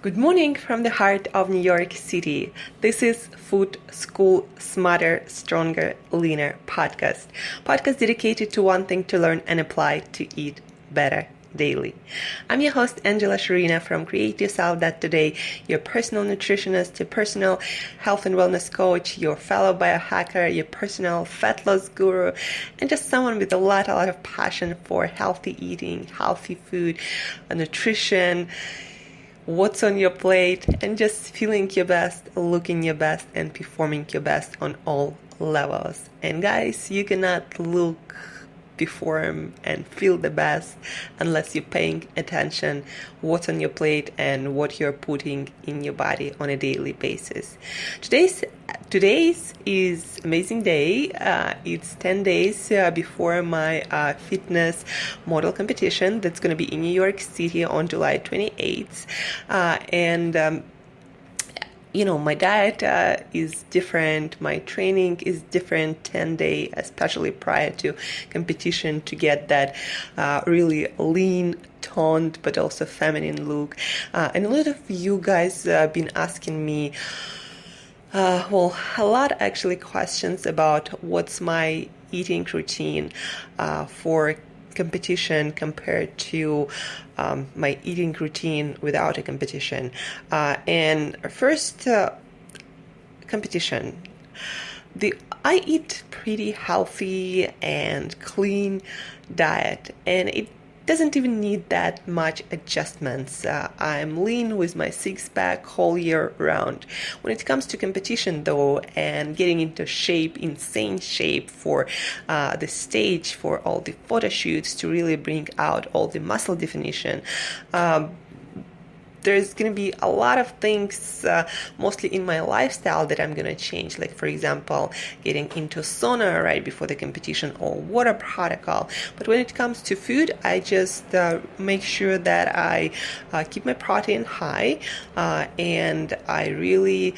Good morning from the heart of New York City. This is Food School Smarter, Stronger, Leaner podcast dedicated to wanting to learn and apply to eat better daily. I'm your host, Angela Shurina from Create Yourself That Today, your personal nutritionist, your personal health and wellness coach, your fellow biohacker, your personal fat loss guru, and just someone with a lot of passion for healthy eating, healthy food, nutrition, what's on your plate, and just feeling your best, looking your best, and performing your best on all levels. And guys, you cannot look, perform, and feel the best unless you're paying attention what's on your plate and what you're putting in your body on a daily basis. Today's is amazing day. It's 10 days before my fitness model competition that's going to be in New York City on July 28th. My diet is different, my training is different 10 days, especially prior to competition, to get that really lean, toned, but also feminine look. And a lot of you guys been asking me, a lot actually questions about what's my eating routine for competition compared to my eating routine without a competition. And first, competition. I eat pretty healthy and clean diet, and it doesn't even need that much adjustments. I'm lean with my six-pack whole year round. When it comes to competition though, and getting into shape, insane shape for the stage, for all the photo shoots to really bring out all the muscle definition, there's going to be a lot of things, mostly in my lifestyle, that I'm going to change. Like, for example, getting into sauna right before the competition or water protocol. But when it comes to food, I just make sure that I keep my protein high, and I really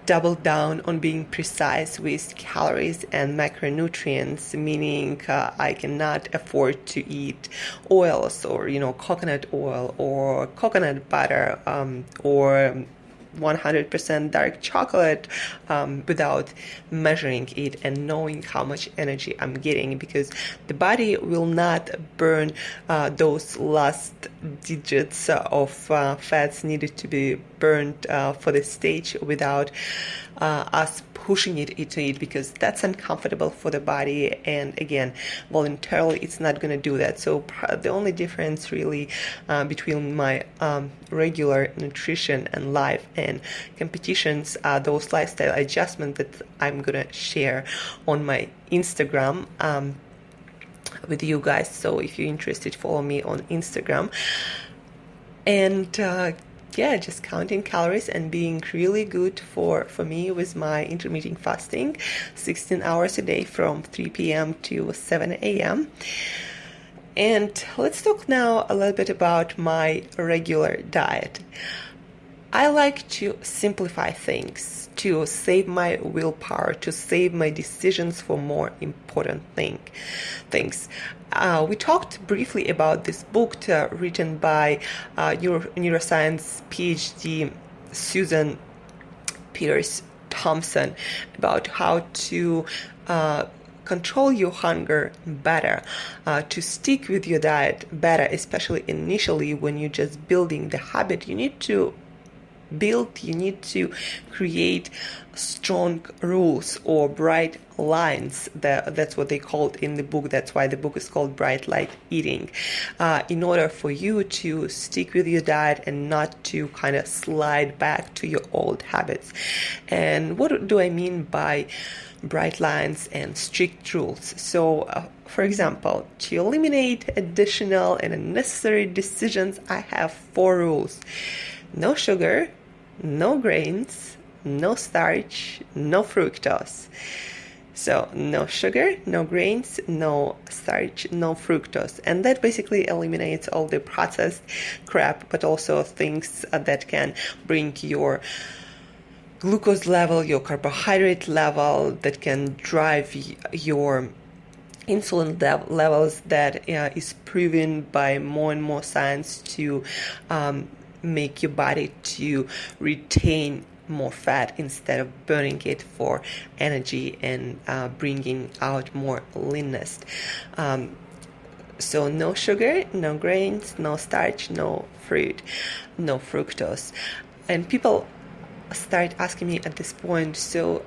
double down on being precise with calories and macronutrients, meaning I cannot afford to eat oils or coconut oil or coconut butter or 100% dark chocolate without measuring it and knowing how much energy I'm getting, because the body will not burn those last digits of fats needed to be burned for the stage without us pushing it into it, because that's uncomfortable for the body, and again, voluntarily it's not going to do that. So the only difference really between my regular nutrition and life and competitions are those lifestyle adjustments that I'm going to share on my Instagram with you guys. So if you're interested, follow me on Instagram. And just counting calories and being really good for me with my intermittent fasting, 16 hours a day from 3 p.m. to 7 a.m. And let's talk now a little bit about my regular diet. I like to simplify things, to save my willpower, to save my decisions for more important things. We talked briefly about this book written by neuroscience PhD Susan Peters Thompson about how to control your hunger better, to stick with your diet better, especially initially when you're just building the habit. You need to create strong rules or bright lines. That's what they called in the book. That's why the book is called Bright Light Eating, in order for you to stick with your diet and not to kind of slide back to your old habits. And what do I mean by bright lines and strict rules? So for example, to eliminate additional and unnecessary decisions, I have 4 rules. No sugar, no grains, no starch, no fructose. So no sugar, no grains, no starch, no fructose. And that basically eliminates all the processed crap, but also things that can bring your glucose level, your carbohydrate level, that can drive your insulin levels, that is proven by more and more science to make your body to retain more fat instead of burning it for energy and bringing out more leanness. So no sugar, no grains, no starch, no fruit, no fructose. And people start asking me at this point, so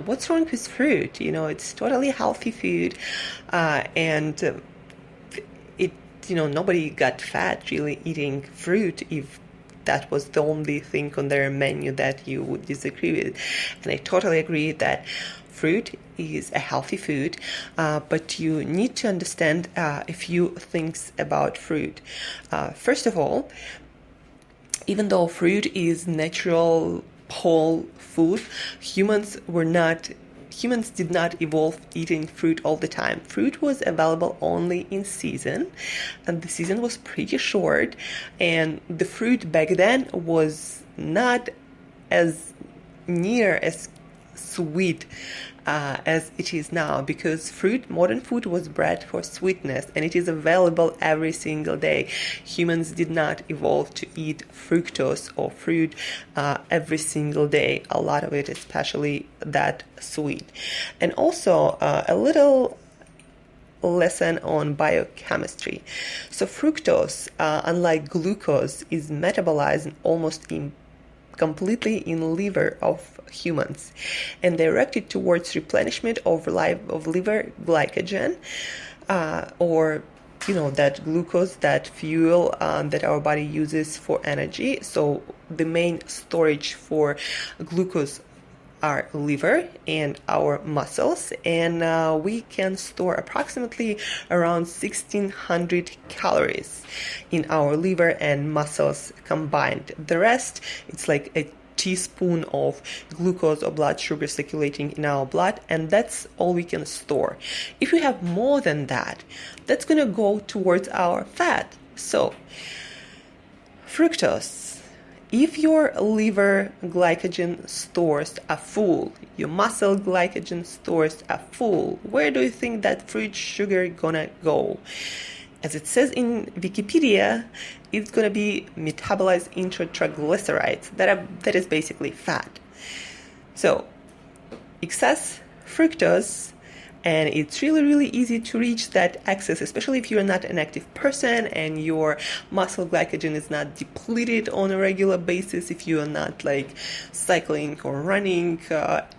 what's wrong with fruit? It's totally healthy food, and nobody got fat really eating fruit if that was the only thing on their menu that you would disagree with. And I totally agree that fruit is a healthy food, but you need to understand a few things about fruit. First of all, even though fruit is natural whole food, humans did not evolve eating fruit all the time. Fruit was available only in season, and the season was pretty short, and the fruit back then was not as near as sweet as it is now, because modern food was bred for sweetness, and it is available every single day. Humans did not evolve to eat fructose or fruit every single day, a lot of it especially that sweet. And also a little lesson on biochemistry. So fructose, unlike glucose, is metabolized almost completely in liver of humans and directed towards replenishment of liver glycogen, or that glucose, that fuel that our body uses for energy. So the main storage for glucose our liver and our muscles, and we can store approximately around 1,600 calories in our liver and muscles combined. The rest, it's like a teaspoon of glucose or blood sugar circulating in our blood, and that's all we can store. If we have more than that, that's going to go towards our fat. So fructose, if your liver glycogen stores are full, your muscle glycogen stores are full, where do you think that fruit sugar gonna go? As it says in Wikipedia, it's gonna be metabolized into triglycerides. That is basically fat. So excess fructose, and it's really, really easy to reach that excess, especially if you're not an active person and your muscle glycogen is not depleted on a regular basis, if you are not like cycling or running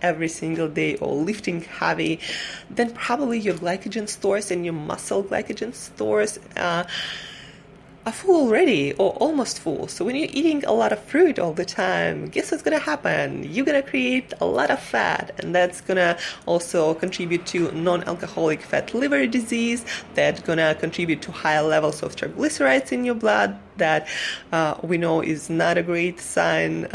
every single day or lifting heavy, then probably your glycogen stores and your muscle glycogen stores are full already, or almost full. So when you're eating a lot of fruit all the time, guess what's gonna happen? You're gonna create a lot of fat, and that's gonna also contribute to non-alcoholic fat liver disease. That's gonna contribute to higher levels of triglycerides in your blood. That we know is not a great sign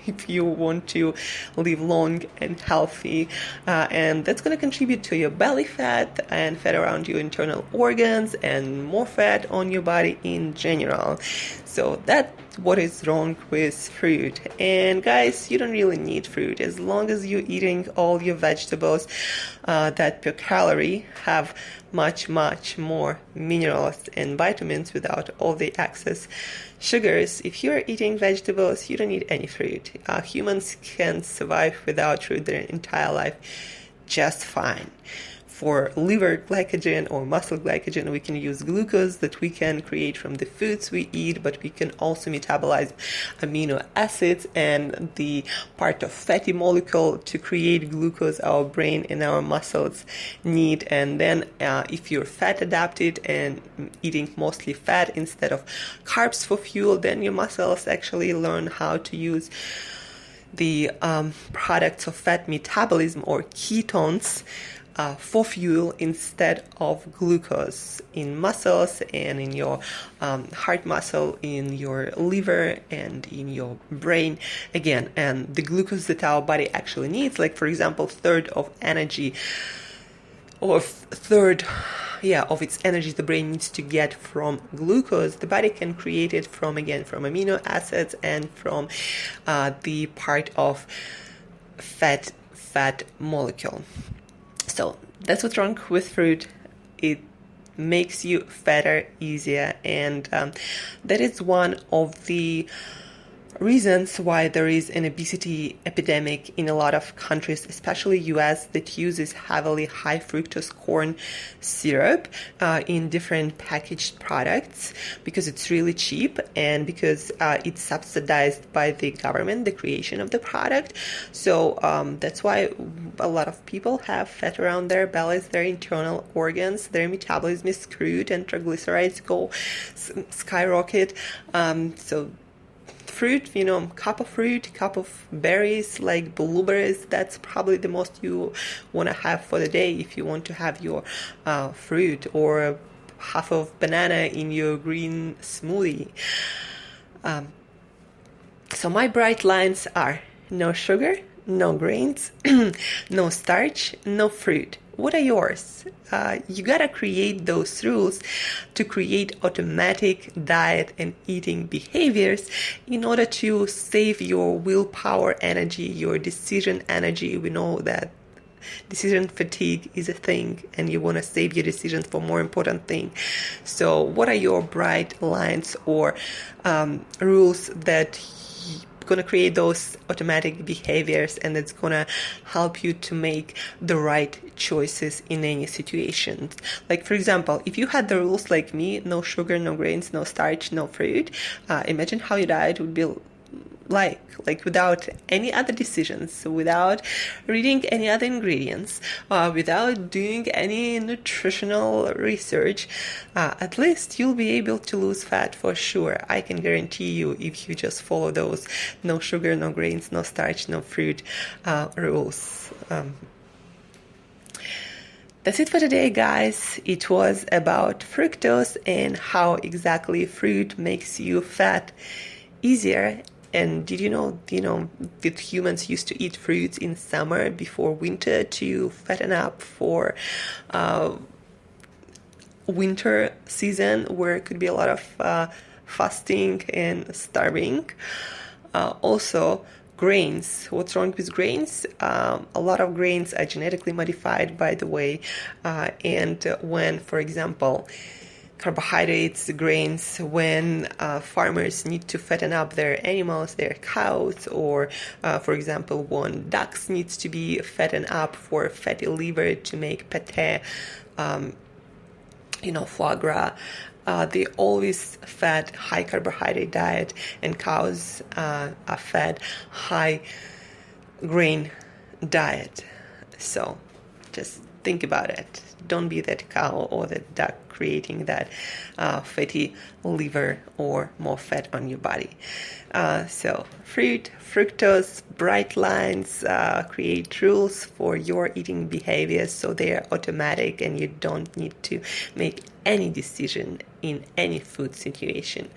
if you want to live long and healthy, and that's going to contribute to your belly fat and fat around your internal organs and more fat on your body in general. So that's what is wrong with fruit. And guys, you don't really need fruit as long as you're eating all your vegetables that per calorie have much more minerals and vitamins without all the excess sugars. If you're eating vegetables, you don't need any fruit. Humans can survive without fruit their entire life just fine. For liver glycogen or muscle glycogen, we can use glucose that we can create from the foods we eat, but we can also metabolize amino acids and the part of fatty molecule to create glucose our brain and our muscles need. And then if you're fat adapted and eating mostly fat instead of carbs for fuel, then your muscles actually learn how to use the products of fat metabolism or ketones for fuel instead of glucose in muscles and in your heart muscle, in your liver and in your brain again. And the glucose that our body actually needs, like for example, third of energy or third of its energy the brain needs to get from glucose, the body can create it from amino acids and from the part of fat molecule. So that's what's wrong with fruit. It makes you fatter easier, and that is one of the reasons why there is an obesity epidemic in a lot of countries, especially US, that uses heavily high fructose corn syrup in different packaged products, because it's really cheap and because it's subsidized by the government, the creation of the product. So that's why a lot of people have fat around their bellies, their internal organs, their metabolism is screwed, and triglycerides go skyrocket. So fruit, cup of fruit, cup of berries like blueberries, that's probably the most you want to have for the day if you want to have your fruit, or half of banana in your green smoothie. So my bright lines are no sugar, no grains, no starch, no fruit. What are yours? You gotta create those rules to create automatic diet and eating behaviors in order to save your willpower energy, your decision energy. We know that decision fatigue is a thing, and you want to save your decisions for more important thing. So what are your bright lines or rules that going to create those automatic behaviors, and it's going to help you to make the right choices in any situation? Like, for example, if you had the rules like me, no sugar, no grains, no starch, no fruit, imagine how your diet would be like without any other decisions, without reading any other ingredients, without doing any nutritional research. At least you'll be able to lose fat for sure. I can guarantee you, if you just follow those no sugar, no grains, no starch, no fruit rules. That's it for today, guys. It was about fructose and how exactly fruit makes you fat easier. And did you know that humans used to eat fruits in summer before winter to fatten up for winter season, where it could be a lot of fasting and starving? Also, grains. What's wrong with grains? A lot of grains are genetically modified, by the way. And when, for example, carbohydrates, grains, when farmers need to fatten up their animals, their cows, or for example, when ducks needs to be fattened up for fatty liver to make pate, foie gras, they always fed high carbohydrate diet, and cows are fed high grain diet. So just think about it. Don't be that cow or that duck creating that fatty liver or more fat on your body. So fruit, fructose, bright lines, create rules for your eating behaviors so they are automatic and you don't need to make any decision in any food situation.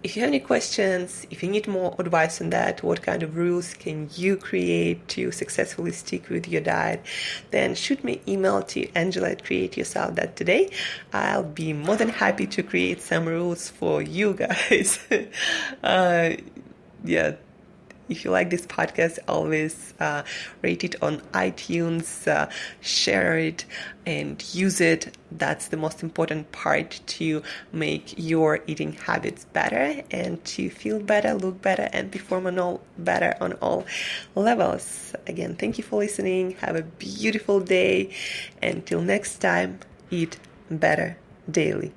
If you have any questions, if you need more advice on that, what kind of rules can you create to successfully stick with your diet, then shoot me an email to angela@createyourself.today. I'll be more than happy to create some rules for you guys. If you like this podcast, always rate it on iTunes, share it, and use it. That's the most important part to make your eating habits better and to feel better, look better, and perform better on all levels. Again, thank you for listening. Have a beautiful day. Until next time, eat better daily.